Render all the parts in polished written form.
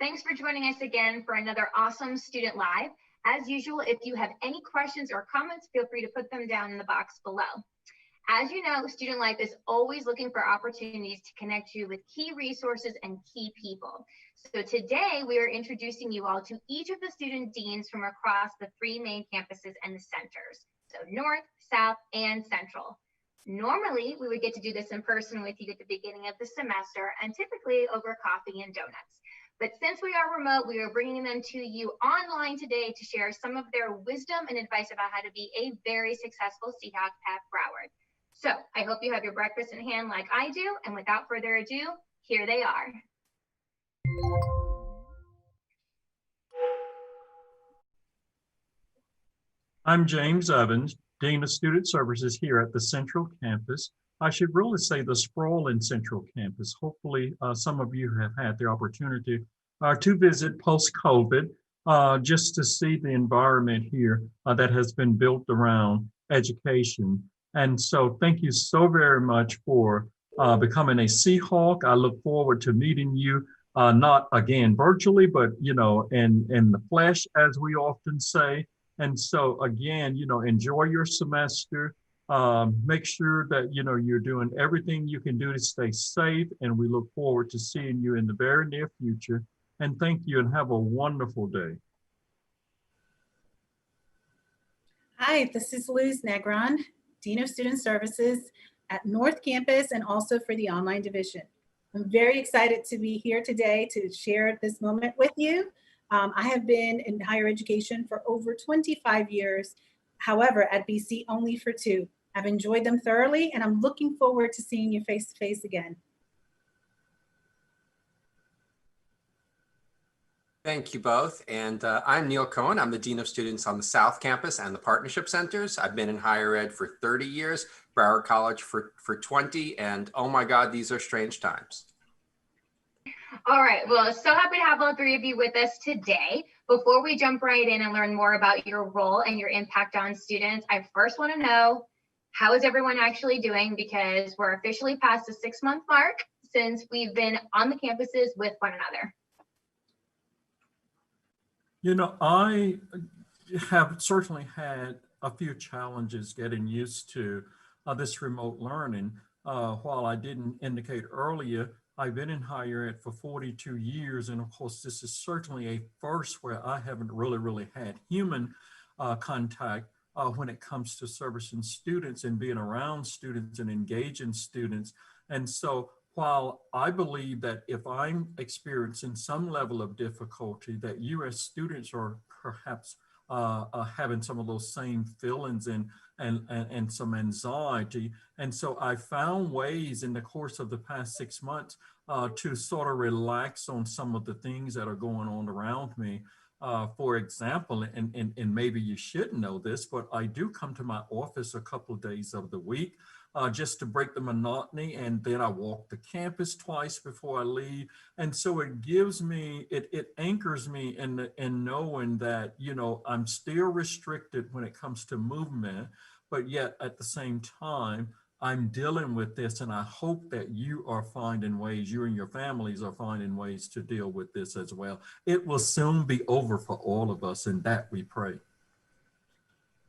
Thanks for joining us again for another awesome Student Live. As usual, if you have any questions or comments, feel free to put them down in the box below. As you know, Student Life is always looking for opportunities to connect you with key resources and key people. So today we are introducing you all to each of the student deans from across the 3 main campuses and the centers. So North, South, and Central. Normally, we would get to do this in person with you at the beginning of the semester and typically over coffee and donuts. But since we are remote, we are bringing them to you online today to share some of their wisdom and advice about how to be a very successful Seahawk at Broward. So I hope you have your breakfast in hand like I do. And without further ado, here they are. I'm James Evans, Dean of Student Services here at the Central Campus. I should really say the sprawling Central Campus. Hopefully, some of you have had the opportunity to visit post-COVID, just to see the environment here that has been built around education. And so thank you so very much for becoming a Seahawk. I look forward to meeting you, not again virtually, but in the flesh, as we often say. And so again, enjoy your semester. Make sure that you're doing everything you can do to stay safe. And we look forward to seeing you in the very near future. And thank you and have a wonderful day. Hi, this is Luz Negron, Dean of Student Services at North Campus and also for the online division. I'm very excited to be here today to share this moment with you. I have been in higher education for over 25 years. However, at BC only for 2. I've enjoyed them thoroughly and I'm looking forward to seeing you face to face again. Thank you both. And I'm Neil Cohen. I'm the Dean of Students on the South Campus and the Partnership Centers. I've been in higher ed for 30 years, Broward College for 20, and oh my God, these are strange times. All right, well, so happy to have all 3 of you with us today. Before we jump right in and learn more about your role and your impact on students, I first want to know, how is everyone actually doing? Because we're officially past the 6-month mark since we've been on the campuses with one another. I have certainly had a few challenges getting used to this remote learning. While I didn't indicate earlier, I've been in higher ed for 42 years. And of course, this is certainly a first where I haven't really had human contact when it comes to servicing students and being around students and engaging students. And so while I believe that if I'm experiencing some level of difficulty, that you as students are perhaps having some of those same feelings and some anxiety. And so I found ways in the course of the past 6 months to sort of relax on some of the things that are going on around me. For example, and maybe you shouldn't know this, but I do come to my office a couple of days of the week just to break the monotony, and then I walk the campus twice before I leave. And so it gives me, it anchors me in knowing that, I'm still restricted when it comes to movement, but yet at the same time, I'm dealing with this, and I hope that you are finding ways, you and your families are finding ways to deal with this as well. It will soon be over for all of us, and that we pray.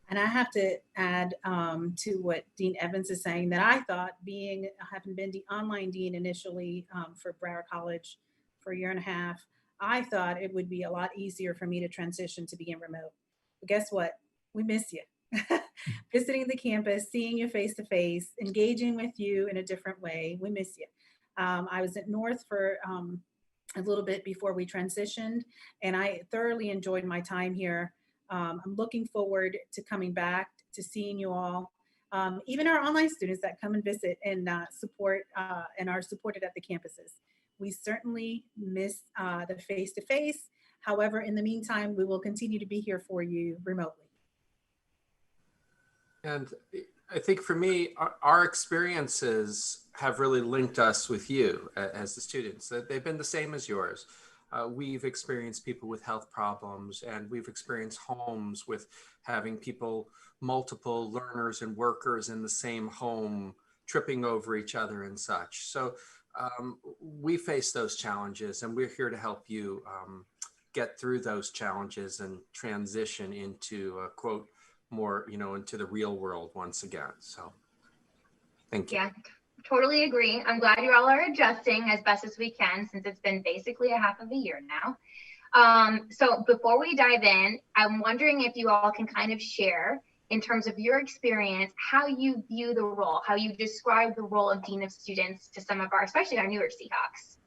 And I have to add to what Dean Evans is saying, that I thought, having been the online dean initially for Broward College for a year and a half, I thought it would be a lot easier for me to transition to being remote. But guess what? We miss you. Visiting the campus, seeing you face to face, engaging with you in a different way. We miss you. I was at North for a little bit before we transitioned, and I thoroughly enjoyed my time here. I'm looking forward to coming back, to seeing you all, even our online students that come and visit and support and are supported at the campuses. We certainly miss the face-to-face. However, in the meantime, we will continue to be here for you remotely. And I think for me, our experiences have really linked us with you as the students. They've been the same as yours. We've experienced people with health problems, and we've experienced homes with having people, multiple learners and workers in the same home, tripping over each other and such. So we face those challenges, and we're here to help you get through those challenges and transition into a quote more, into the real world once again. So thank you. Yeah, totally agree. I'm glad you all are adjusting as best as we can, since it's been basically a half of a year now. So before we dive in, I'm wondering if you all can kind of share, in terms of your experience, how you view the role, how you describe the role of Dean of Students to some of our, especially our newer Seahawks.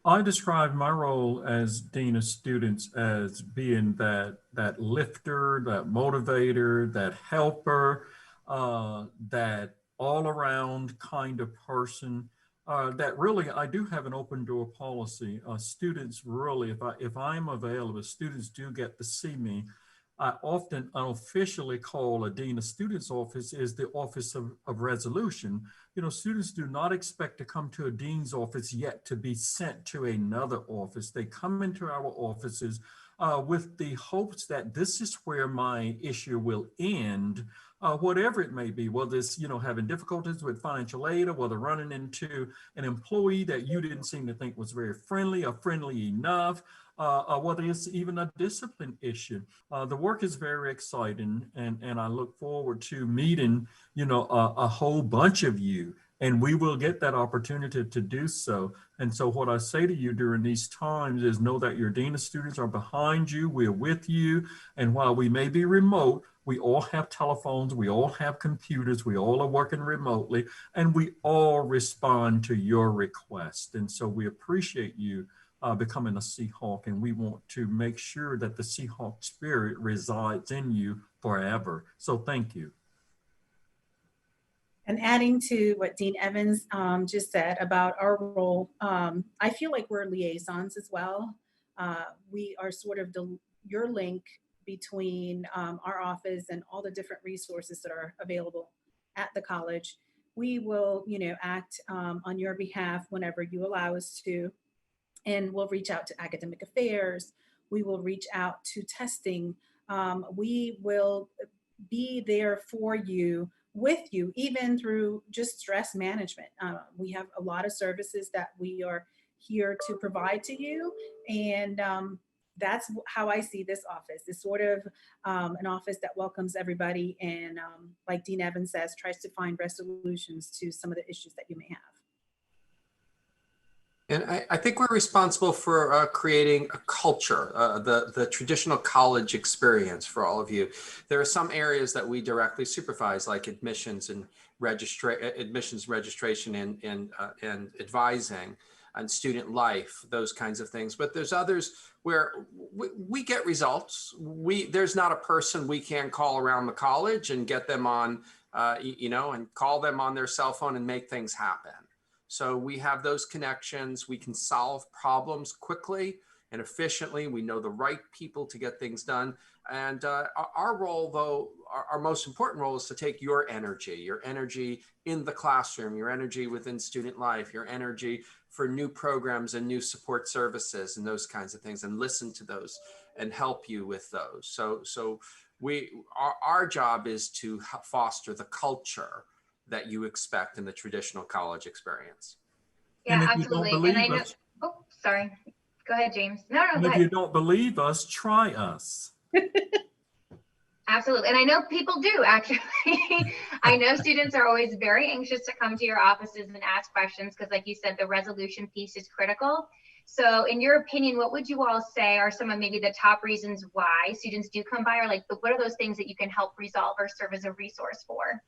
I describe my role as Dean of Students as being that lifter, that motivator, that helper, that all-around kind of person. That really, I do have an open door policy. Students really, if I'm available, students do get to see me. I often unofficially call a Dean of Students office is the office of resolution. Students do not expect to come to a dean's office yet to be sent to another office. They come into our offices with the hopes that this is where my issue will end, whatever it may be, whether it's, having difficulties with financial aid, or whether running into an employee that you didn't seem to think was very friendly or friendly enough, whether it's even a discipline issue. The work is very exciting, and I look forward to meeting, a whole bunch of you, and we will get that opportunity to do so. And so what I say to you during these times is know that your Dean of Students are behind you, we're with you, and while we may be remote, we all have telephones, we all have computers, we all are working remotely, and we all respond to your request. And so we appreciate you becoming a Seahawk, and we want to make sure that the Seahawk spirit resides in you forever. So thank you. And adding to what Dean Evans just said about our role, I feel like we're liaisons as well. We are sort of your link between our office and all the different resources that are available at the college. We will, act on your behalf whenever you allow us to. And we'll reach out to academic affairs. We will reach out to testing. We will be there for you, with you, even through just stress management. We have a lot of services that we are here to provide to you. And that's how I see this office. It's sort of an office that welcomes everybody. And like Dean Evans says, tries to find resolutions to some of the issues that you may have. And I think we're responsible for creating a culture, the traditional college experience for all of you. There are some areas that we directly supervise, like admissions and registration and advising and student life, those kinds of things. But there's others where we get results. There's not a person we can call around the college and get them on, and call them on their cell phone and make things happen. So we have those connections. We can solve problems quickly and efficiently. We know the right people to get things done. And our role, though, our most important role is to take your energy in the classroom, your energy within student life, your energy for new programs and new support services and those kinds of things, and listen to those and help you with those. So our job is to foster the culture that you expect in the traditional college experience. Yeah, absolutely. And I know, oh, sorry. Go ahead, James. No, go ahead. If you don't believe us, try us. Absolutely. And I know people do, actually. I know students are always very anxious to come to your offices and ask questions because, like you said, the resolution piece is critical. So in your opinion, what would you all say are some of maybe the top reasons why students do come by, or like what are those things that you can help resolve or serve as a resource for?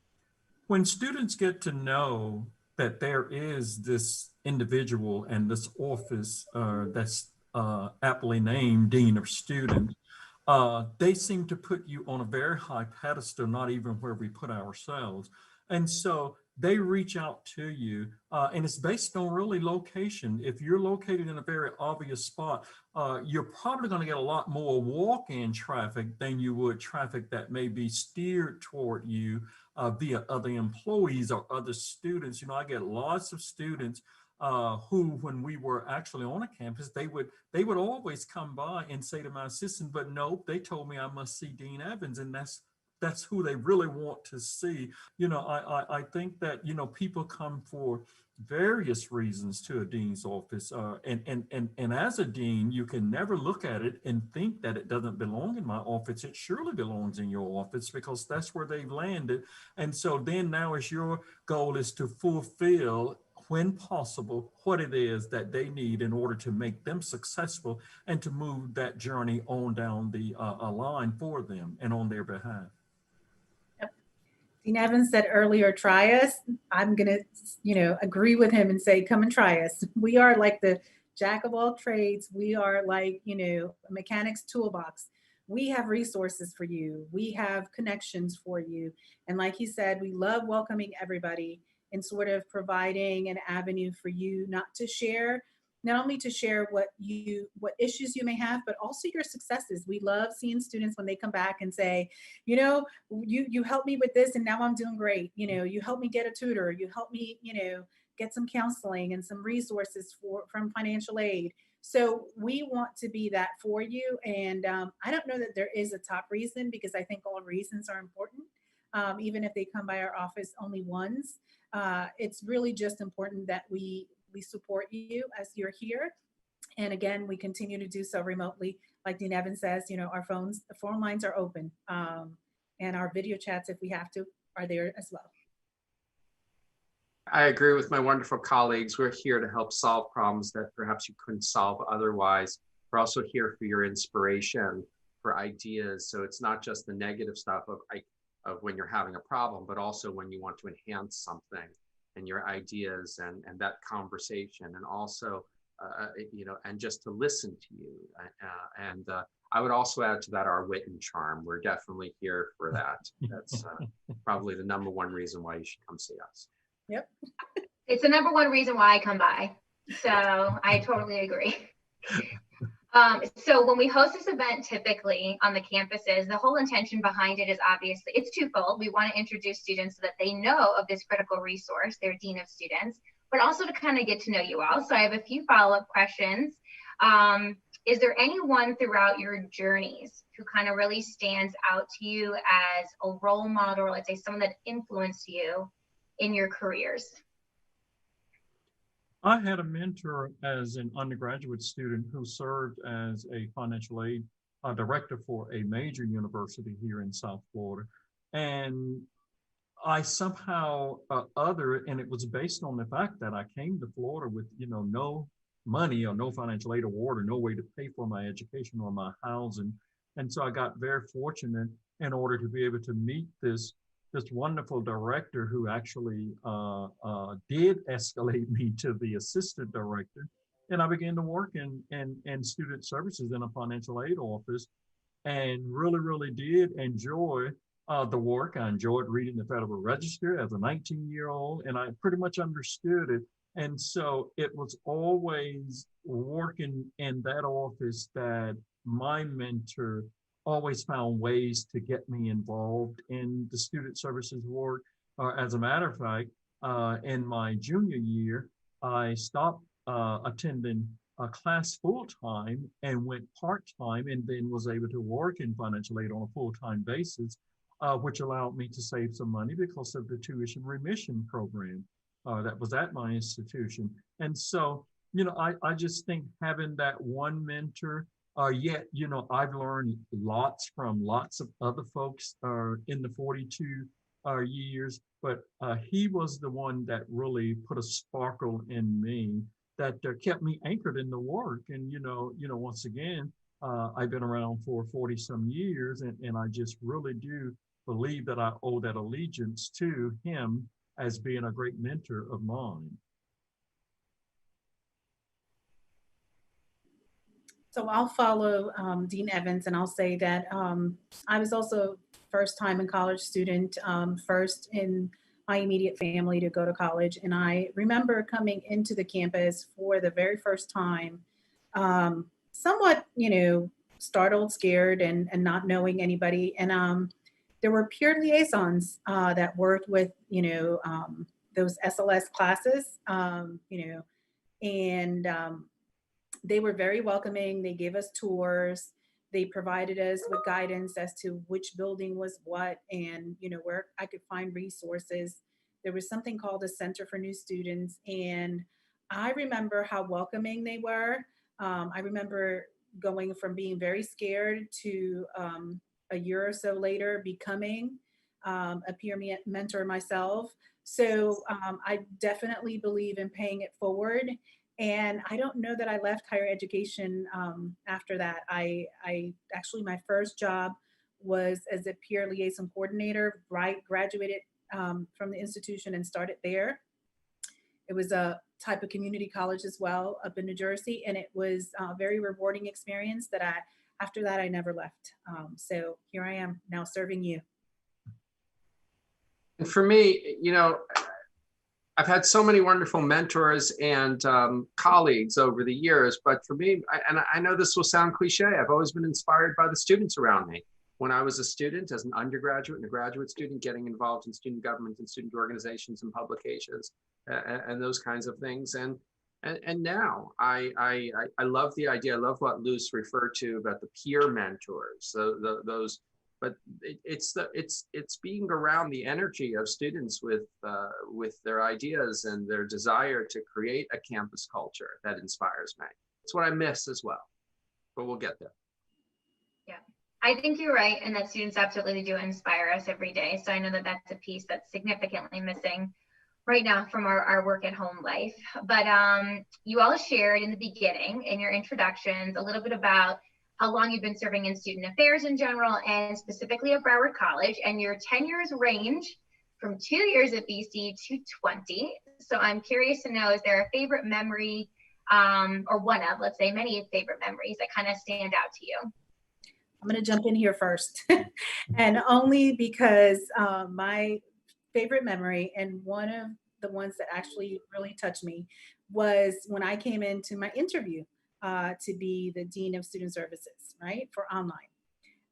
When students get to know that there is this individual and this office that's aptly named Dean of Students, they seem to put you on a very high pedestal, not even where we put ourselves. And so they reach out to you, and it's based on really location. If you're located in a very obvious spot, you're probably going to get a lot more walk-in traffic than you would traffic that may be steered toward you via other employees or other students. I get lots of students who, when we were actually on a campus, they would always come by and say to my assistant, but nope, they told me I must see Dean Evans, and that's that's who they really want to see. I think that, people come for various reasons to a dean's office. And as a dean, you can never look at it and think that it doesn't belong in my office. It surely belongs in your office because that's where they've landed. And so then now it's your goal is to fulfill, when possible, what it is that they need in order to make them successful and to move that journey on down the line for them and on their behalf. Dean Evans said earlier, try us. I'm going to, agree with him and say, come and try us. We are like the jack of all trades. We are like, a mechanic's toolbox. We have resources for you. We have connections for you. And like he said, we love welcoming everybody and sort of providing an avenue for you not only to share what issues you may have, but also your successes. We love seeing students when they come back and say, you helped me with this and now I'm doing great. You helped me get a tutor. You helped me, get some counseling and some resources from financial aid. So we want to be that for you. And I don't know that there is a top reason, because I think all reasons are important. Even if they come by our office only once, it's really just important that we support you as you're here. And again, we continue to do so remotely. Like Dean Evans says, our phone lines are open, and our video chats, if we have to, are there as well. I agree with my wonderful colleagues. We're here to help solve problems that perhaps you couldn't solve otherwise. We're also here for your inspiration, for ideas. So it's not just the negative stuff of when you're having a problem, but also when you want to enhance something and your ideas and that conversation, and also, and just to listen to you. And I would also add to that our wit and charm. We're definitely here for that. That's probably the number one reason why you should come see us. Yep. It's the number one reason why I come by. So I totally agree. So when we host this event, typically on the campuses, the whole intention behind it is obviously, it's twofold. We want to introduce students so that they know of this critical resource, their Dean of Students, but also to kind of get to know you all. So I have a few follow-up questions. Is there anyone throughout your journeys who kind of really stands out to you as a role model, or let's say someone that influenced you in your careers? I had a mentor as an undergraduate student who served as a financial aid director for a major university here in South Florida. And I somehow and it was based on the fact that I came to Florida with, no money or no financial aid award or no way to pay for my education or my housing. And so I got very fortunate in order to be able to meet this wonderful director who actually did escalate me to the assistant director. And I began to work in student services in a financial aid office, and really did enjoy the work. I enjoyed reading the Federal Register as a 19-year-old, and I pretty much understood it. And so it was always working in that office that my mentor always found ways to get me involved in the student services work. As a matter of fact, in my junior year, I stopped attending a class full-time and went part-time, and then was able to work in financial aid on a full-time basis, which allowed me to save some money because of the tuition remission program that was at my institution. And so, I just think having that one mentor, yet, I've learned lots from lots of other folks in the 42 years, but he was the one that really put a sparkle in me that kept me anchored in the work. And, once again, I've been around for 40 some years, and I just really do believe that I owe that allegiance to him as being a great mentor of mine. So I'll follow Dean Evans, and I'll say that I was also first time in college student, first in my immediate family to go to college. And I remember coming into the campus for the very first time, somewhat, startled, scared, and not knowing anybody. And there were peer liaisons that worked with, those SLS classes, and they were very welcoming. They gave us tours. They provided us with guidance as to which building was what, and where I could find resources. There was something called a Center for New Students, and I remember how welcoming they were. I remember going from being very scared to a year or so later becoming a peer mentor myself. So I definitely believe in paying it forward. And I don't know that I left higher education after that. I actually, my first job was as a peer liaison coordinator, right? Graduated from the institution and started there. It was a type of community college as well up in New Jersey. And it was a very rewarding experience that after that, I never left. So here I am now serving you. And for me, I've had so many wonderful mentors and colleagues over the years, but for me, I know this will sound cliche, I've always been inspired by the students around me. When I was a student, as an undergraduate and a graduate student, getting involved in student government and student organizations and publications and those kinds of things. And now I love the idea. I love what Luce referred to about the peer mentors. So those, but it's being around the energy of students with their ideas and their desire to create a campus culture that inspires me. It's what I miss as well, but we'll get there. Yeah, I think you're right, and that students absolutely do inspire us every day. So I know that that's a piece that's significantly missing right now from our work at home life. But you all shared in the beginning, in your introductions, a little bit about how long you've been serving in student affairs in general, and specifically at Broward College, and your tenures range from 2 years at BC to 20. So I'm curious to know, is there a favorite memory, or one of, let's say, many favorite memories that kind of stand out to you? I'm going to jump in here first, and only because my favorite memory, and one of the ones that actually really touched me, was when I came into my interview to be the Dean of Student Services, right, for online.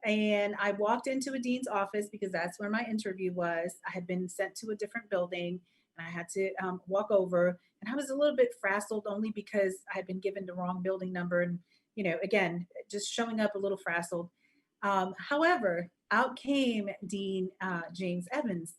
And I walked into a dean's office because that's where my interview was. I had been sent to a different building, and I had to walk over. And I was a little bit frazzled only because I had been given the wrong building number. And, again, just showing up a little frazzled. However, out came Dean James Evans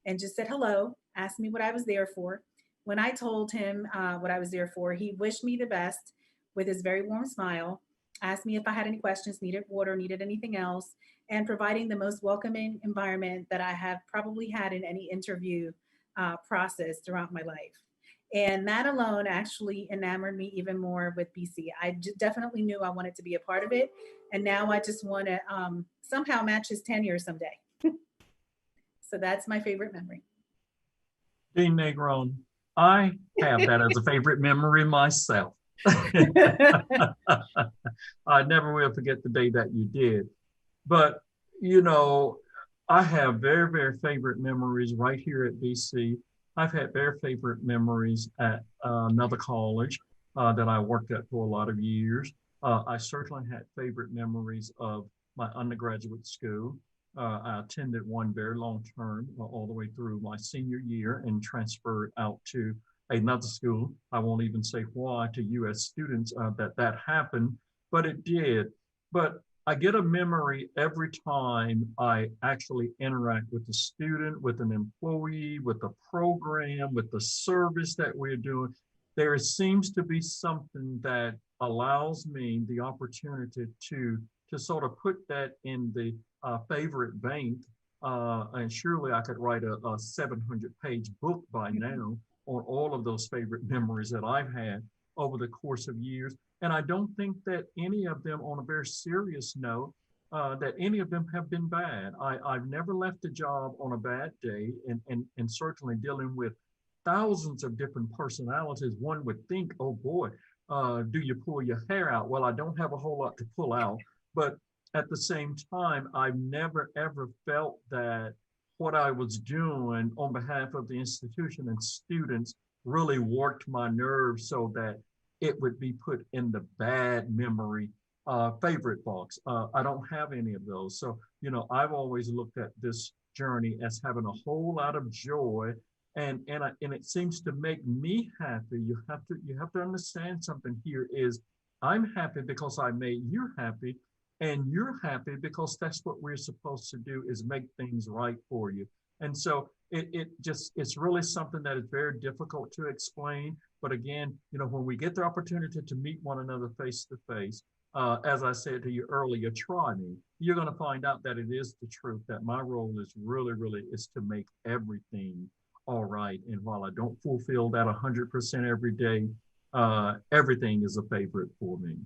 and just said hello, asked me what I was there for. When I told him what I was there for, he wished me the best with his very warm smile, asked me if I had any questions, needed water, needed anything else, and providing the most welcoming environment that I have probably had in any interview process throughout my life. And that alone actually enamored me even more with BC. I definitely knew I wanted to be a part of it. And now I just want to somehow match his tenure someday. So that's my favorite memory. Dean Negron, I have that as a favorite memory myself. I never will forget the day that you did. But, I have very, very favorite memories right here at BC. I've had very favorite memories at another college that I worked at for a lot of years. I certainly had favorite memories of my undergraduate school. I attended one very long term all the way through my senior year and transferred out to another school. I won't even say why to U.S. students that happened, but it did. But I get a memory every time I actually interact with a student, with an employee, with a program, with the service that we're doing. There seems to be something that allows me the opportunity to sort of put that in the favorite bank. And surely I could write a 700-page book by now on all of those favorite memories that I've had over the course of years. And I don't think that any of them, on a very serious note, that any of them have been bad. I've never left a job on a bad day, and certainly dealing with thousands of different personalities, one would think, oh boy, do you pull your hair out? Well, I don't have a whole lot to pull out, but at the same time, I've never ever felt that what I was doing on behalf of the institution and students really worked my nerves so that it would be put in the bad memory favorite box. I don't have any of those. So, I've always looked at this journey as having a whole lot of joy, and it seems to make me happy. You have to understand something here is I'm happy because I made you happy, and you're happy because that's what we're supposed to do, is make things right for you. And so it's really something that is very difficult to explain. But again, when we get the opportunity to meet one another face to face, as I said to you earlier, try me. You're going to find out that it is the truth, that my role is really is to make everything all right. And while I don't fulfill that 100% every day, everything is a favorite for me.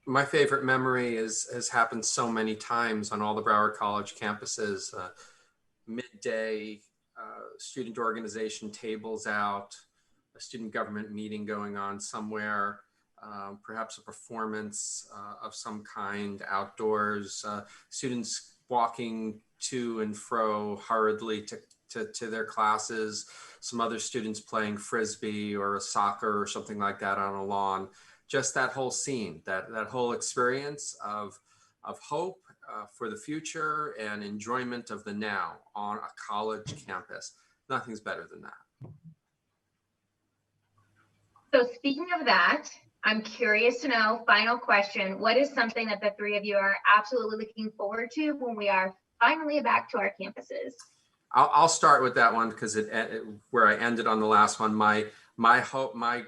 My favorite memory has happened so many times on all the Broward College campuses. Midday, student organization tables out, a student government meeting going on somewhere, perhaps a performance of some kind outdoors, students walking to and fro hurriedly to their classes, some other students playing Frisbee or soccer or something like that on a lawn. Just that whole scene, that whole experience of hope for the future and enjoyment of the now on a college campus. Nothing's better than that. So speaking of that, I'm curious to know, final question, what is something that the three of you are absolutely looking forward to when we are finally back to our campuses? I'll start with that one because where I ended on the last one. My hope, my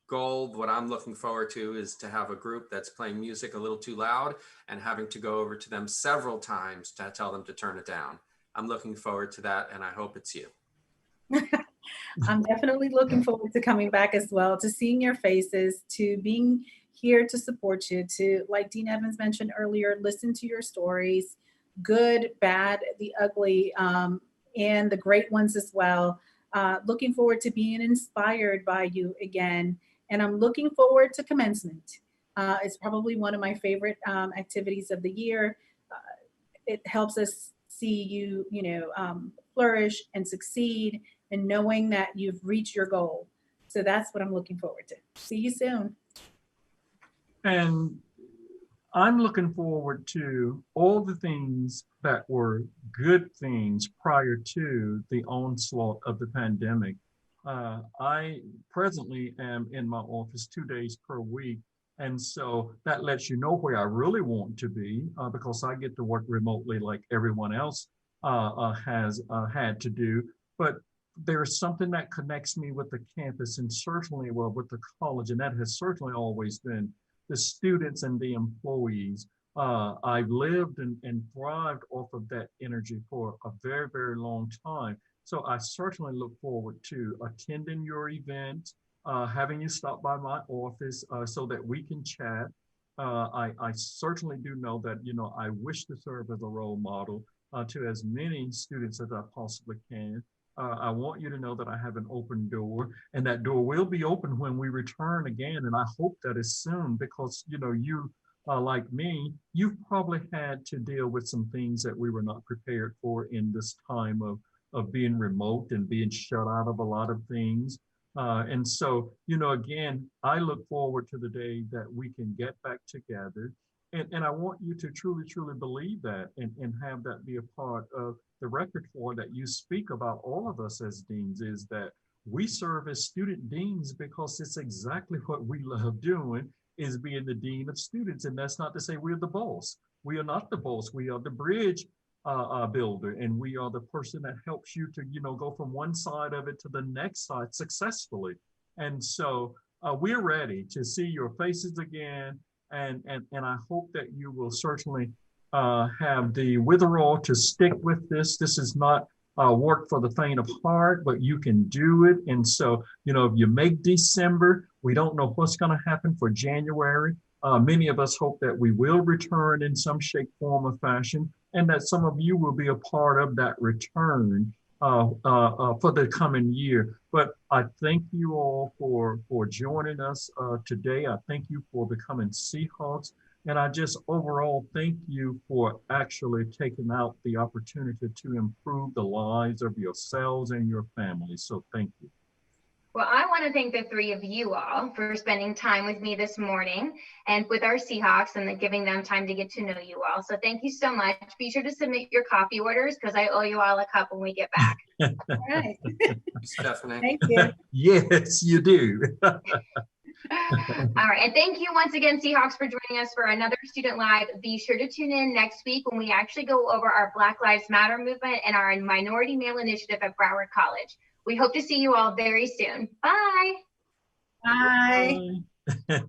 goal, what I'm looking forward to is to have a group that's playing music a little too loud and having to go over to them several times to tell them to turn it down. I'm looking forward to that, and I hope it's you. I'm definitely looking forward to coming back as well, to seeing your faces, to being here to support you, to, like Dean Evans mentioned earlier, listen to your stories, good, bad, the ugly, and the great ones as well. Looking forward to being inspired by you again. And I'm looking forward to commencement. It's probably one of my favorite activities of the year. It helps us see you, flourish and succeed, and knowing that you've reached your goal. So that's what I'm looking forward to. See you soon. And I'm looking forward to all the things that were good things prior to the onslaught of the pandemic. I presently am in my office 2 days per week. And so that lets you know where I really want to be, because I get to work remotely like everyone else has had to do. But there's something that connects me with the campus, and certainly, with the college, and that has certainly always been the students and the employees. I've lived and thrived off of that energy for a very, very long time. So I certainly look forward to attending your event, having you stop by my office so that we can chat. I certainly do know that, I wish to serve as a role model to as many students as I possibly can. I want you to know that I have an open door, and that door will be open when we return again. And I hope that is soon, because, you like me, you've probably had to deal with some things that we were not prepared for in this time of being remote and being shut out of a lot of things. And so, again, I look forward to the day that we can get back together. And I want you to truly, truly believe that and have that be a part of the repertoire that you speak about all of us as deans, is that we serve as student deans because it's exactly what we love doing, is being the dean of students. And that's not to say we're the boss. We are not the boss. We are the bridge builder, and we are the person that helps you to, go from one side of it to the next side successfully. And so we're ready to see your faces again. And I hope that you will certainly have the witherall to stick with this. This is not work for the faint of heart, but you can do it. And so, if you make December, we don't know what's going to happen for January. Many of us hope that we will return in some shape, form, or fashion, and that some of you will be a part of that return for the coming year. But I thank you all for joining us today. I thank you for becoming Seahawks. And I just overall thank you for actually taking out the opportunity to improve the lives of yourselves and your families. So thank you. Well, I want to thank the three of you all for spending time with me this morning and with our Seahawks, and giving them time to get to know you all. So thank you so much. Be sure to submit your coffee orders, because I owe you all a cup when we get back. All right. Stephanie. Thank you. Yes, you do. All right, and thank you once again, Seahawks, for joining us for another Student Live. Be sure to tune in next week when we actually go over our Black Lives Matter movement and our Minority Male Initiative at Broward College. We hope to see you all very soon. Bye. Bye. Bye.